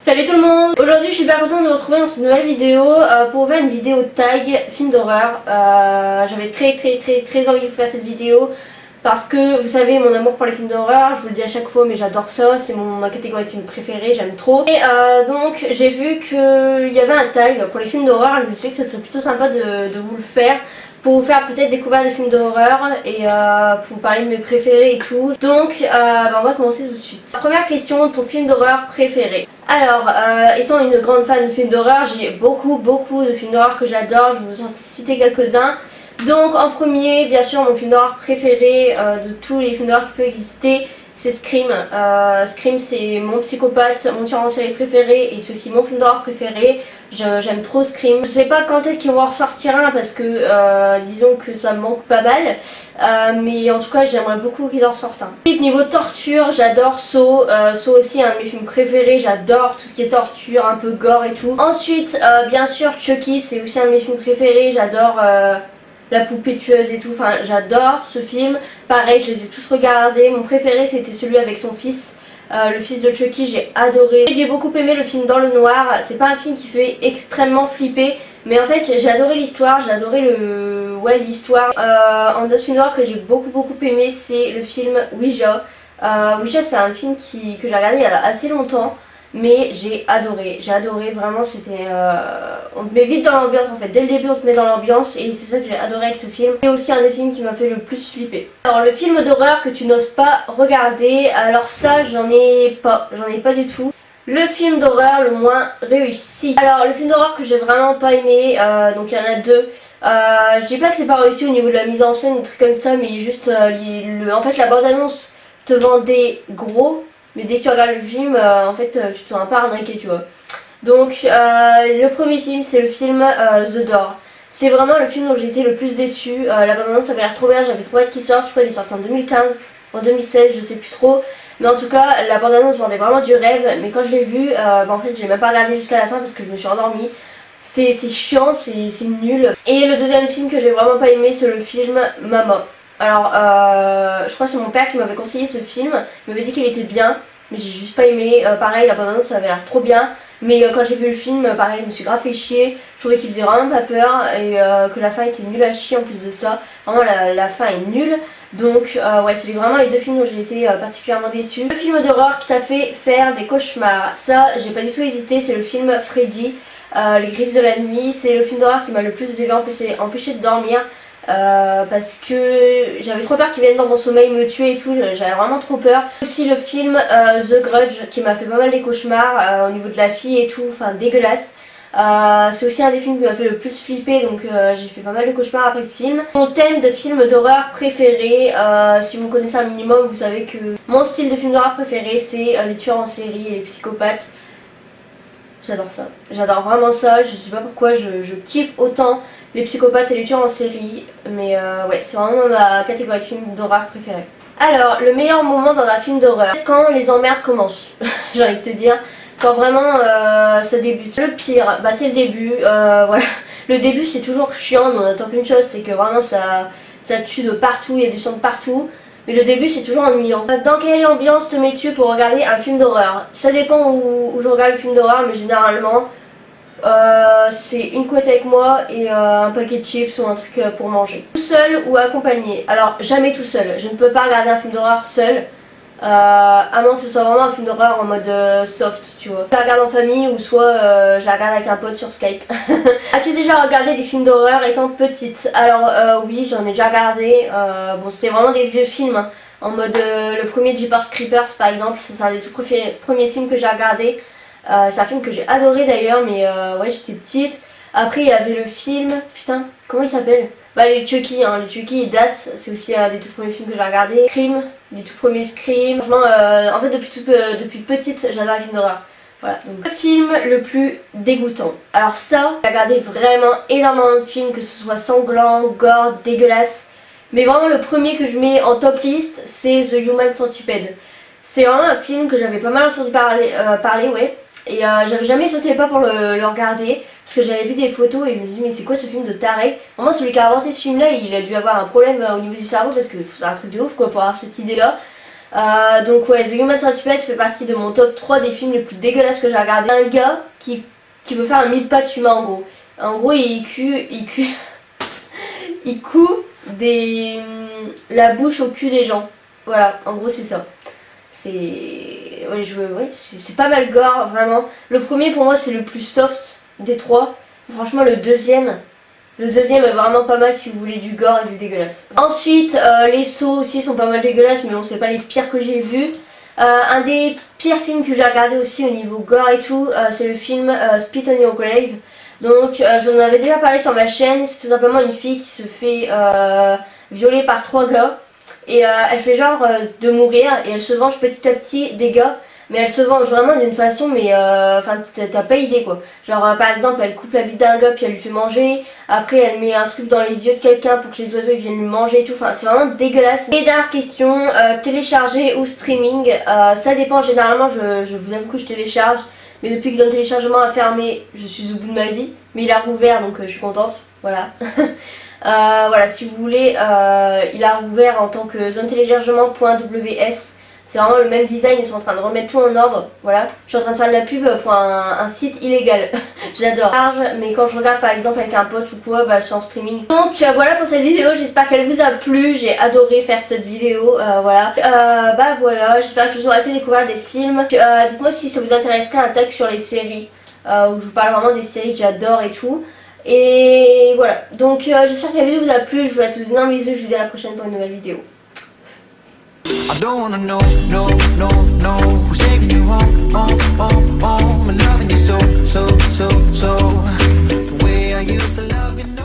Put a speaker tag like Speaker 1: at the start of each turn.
Speaker 1: Salut tout le monde. Aujourd'hui je suis super contente de vous retrouver dans cette nouvelle vidéo pour vous faire une vidéo tag film d'horreur. J'avais très envie de vous faire cette vidéo parce que vous savez mon amour pour les films d'horreur, je vous le dis à chaque fois mais j'adore ça, c'est ma catégorie de films préférée, j'aime trop. Et donc j'ai vu qu'il y avait un tag pour les films d'horreur et je me suis dit que ce serait plutôt sympa de vous le faire. Pour vous faire peut-être découvrir des films d'horreur et pour vous parler de mes préférés et tout. Donc on va commencer tout de suite. Première question, ton film d'horreur préféré? Alors, étant une grande fan de films d'horreur, j'ai beaucoup de films d'horreur que j'adore, je vais vous en citer quelques-uns. Donc en premier, bien sûr, mon film d'horreur préféré de tous les films d'horreur qui peuvent exister, c'est Scream. Scream, c'est mon psychopathe, mon tueur en série préféré et c'est aussi mon film d'horreur préféré. J'aime trop Scream. Je sais pas quand est-ce qu'ils vont en ressortir un parce que disons que ça me manque pas mal. Mais en tout cas, j'aimerais beaucoup qu'ils en ressortent un. Ensuite, niveau torture, j'adore Saw. Saw aussi, un de mes films préférés. J'adore tout ce qui est torture, un peu gore et tout. Ensuite, bien sûr, Chucky, c'est aussi un de mes films préférés. J'adore la poupée tueuse et tout. Enfin, j'adore ce film. Pareil, je les ai tous regardés. Mon préféré, c'était celui avec son fils. Le fils de Chucky, j'ai adoré. J'ai beaucoup aimé le film Dans le Noir. C'est pas un film qui fait extrêmement flipper, mais en fait j'ai adoré l'histoire, j'ai adoré l'histoire. Un autre film noir que j'ai beaucoup aimé, c'est le film Ouija. Ouija, c'est un film que j'ai regardé il y a assez longtemps, mais j'ai adoré vraiment. C'était on te met vite dans l'ambiance en fait, dès le début on te met dans l'ambiance et c'est ça que j'ai adoré avec ce film. C'est aussi un des films qui m'a fait le plus flipper. Alors le film d'horreur que tu n'oses pas regarder, alors ça j'en ai pas du tout. Le film d'horreur le moins réussi. Alors le film d'horreur que j'ai vraiment pas aimé, donc il y en a deux. Je dis pas que c'est pas réussi au niveau de la mise en scène, des trucs comme ça, mais juste en fait la bande-annonce te vendait gros. Mais dès que tu regardes le film, en fait, tu te sens un peu arnaqué, tu vois. Donc, le premier film, c'est le film The Door. C'est vraiment le film dont j'ai été le plus déçue. La bande-annonce avait l'air trop bien, j'avais trop hâte qu'il sorte. Je crois qu'il est sorti en 2015, en 2016, je sais plus trop. Mais en tout cas, la bande-annonce vendait vraiment du rêve. Mais quand je l'ai vu, en fait, j'ai même pas regardé jusqu'à la fin parce que je me suis endormie. C'est chiant, c'est nul. Et le deuxième film que j'ai vraiment pas aimé, c'est le film Mama. Alors, je crois que c'est mon père qui m'avait conseillé ce film, il m'avait dit qu'il était bien, mais j'ai juste pas aimé. Pareil, la bande-annonce ça avait l'air trop bien, mais quand j'ai vu le film, pareil, je me suis grave fait chier. Je trouvais qu'il faisait vraiment pas peur et que la fin était nulle à chier en plus de ça. Vraiment, la fin est nulle. Donc, ouais, c'est vraiment les deux films dont j'ai été particulièrement déçue. Le film d'horreur qui t'a fait faire des cauchemars, ça, j'ai pas du tout hésité, c'est le film Freddy, Les Griffes de la Nuit. C'est le film d'horreur qui m'a le plus déjà empêché de dormir. Parce que j'avais trop peur qu'ils viennent dans mon sommeil me tuer et tout, j'avais vraiment trop peur. Aussi le film The Grudge qui m'a fait pas mal des cauchemars au niveau de la fille et tout, enfin dégueulasse. C'est aussi un des films qui m'a fait le plus flipper, donc j'ai fait pas mal de cauchemars après ce film. Mon thème de film d'horreur préféré, si vous me connaissez un minimum, vous savez que mon style de film d'horreur préféré c'est les tueurs en série et les psychopathes. J'adore ça, j'adore vraiment ça, je sais pas pourquoi je kiffe autant les psychopathes et les tueurs en série, mais ouais, c'est vraiment ma catégorie de film d'horreur préférée. Alors, le meilleur moment dans un film d'horreur, quand les emmerdes commencent, j'ai envie de te dire, quand vraiment ça débute. Le pire, bah c'est le début, voilà, le début c'est toujours chiant, mais on attend qu'une chose, c'est que vraiment ça tue de partout, il y a du sang de partout. Mais le début c'est toujours ennuyant. Dans quelle ambiance te mets-tu pour regarder un film d'horreur? Ça dépend où je regarde le film d'horreur, mais généralement c'est une couette avec moi et un paquet de chips ou un truc pour manger. Tout seul ou accompagné? Alors jamais tout seul, je ne peux pas regarder un film d'horreur seul. À moins que ce soit vraiment un film d'horreur en mode soft, tu vois. Je la regarde en famille ou soit je la regarde avec un pote sur Skype. As-tu déjà regardé des films d'horreur étant petite? Alors oui, j'en ai déjà regardé. Bon, c'était vraiment des vieux films, hein. En mode le premier Jeepers Creepers par exemple, c'est un des tout premiers films que j'ai regardé. C'est un film que j'ai adoré d'ailleurs, mais ouais, j'étais petite. Après il y avait le film, putain, comment il s'appelle? Bah les Chucky, hein, les Chucky ils datent, c'est aussi des tout premiers films que j'ai regardé. Scream, les tout premiers Scream. Franchement, en fait depuis petite j'adore les films d'horreur. Voilà, donc le film le plus dégoûtant. Alors ça, j'ai regardé vraiment énormément de films, que ce soit sanglant, gore, dégueulasse. Mais vraiment le premier que je mets en top list, c'est The Human Centipede. C'est vraiment un film que j'avais pas mal entendu parler, ouais. Et j'avais jamais sauté le pas pour le regarder parce que j'avais vu des photos et je me disais mais c'est quoi ce film de taré? Vraiment celui qui a inventé ce film là il a dû avoir un problème au niveau du cerveau parce que c'est un truc de ouf quoi pour avoir cette idée là. Donc ouais, The Human Centipede fait partie de mon top 3 des films les plus dégueulasses que j'ai regardé. Un gars qui veut faire un mille pattes humain en gros. En gros il coud la bouche au cul des gens. Voilà, en gros c'est ça. C'est pas mal gore vraiment. Le premier pour moi c'est le plus soft des trois. Franchement le deuxième est vraiment pas mal si vous voulez du gore et du dégueulasse. Ensuite les sauts aussi sont pas mal dégueulasses, mais bon c'est pas les pires que j'ai vus. Un des pires films que j'ai regardé aussi au niveau gore et tout, c'est le film Split on Your Grave. Donc je vous en avais déjà parlé sur ma chaîne. C'est tout simplement une fille qui se fait violer par 3 gars. Et elle fait genre de mourir et elle se venge petit à petit des gars. Mais elle se venge vraiment d'une façon, mais enfin t'as pas idée quoi. Genre par exemple elle coupe la bite d'un gars puis elle lui fait manger. Après elle met un truc dans les yeux de quelqu'un pour que les oiseaux ils viennent lui manger et tout. Enfin c'est vraiment dégueulasse. Et dernière question, télécharger ou streaming, ça dépend. Généralement je vous avoue que je télécharge. Mais depuis que le téléchargement a fermé, je suis au bout de ma vie. Mais il a rouvert donc je suis contente. Voilà. Voilà, si vous voulez, il a rouvert en tant que zone téléchargement.ws. C'est vraiment le même design, ils sont en train de remettre tout en ordre. Voilà, je suis en train de faire de la pub pour un site illégal. J'adore. Mais quand je regarde par exemple avec un pote ou quoi, bah je suis en streaming. Donc voilà pour cette vidéo, j'espère qu'elle vous a plu. J'ai adoré faire cette vidéo, voilà. Bah voilà, j'espère que je vous aurai fait découvrir des films. Dites-moi si ça vous intéresserait un tag sur les séries, où je vous parle vraiment des séries que j'adore et tout. Et voilà, donc j'espère que la vidéo vous a plu. Je vous fais à tous un bisou, je vous dis à la prochaine pour une nouvelle vidéo. I don't wanna know, no, no, no, who's taking you home, home, home, and loving you so, the way I used to love you.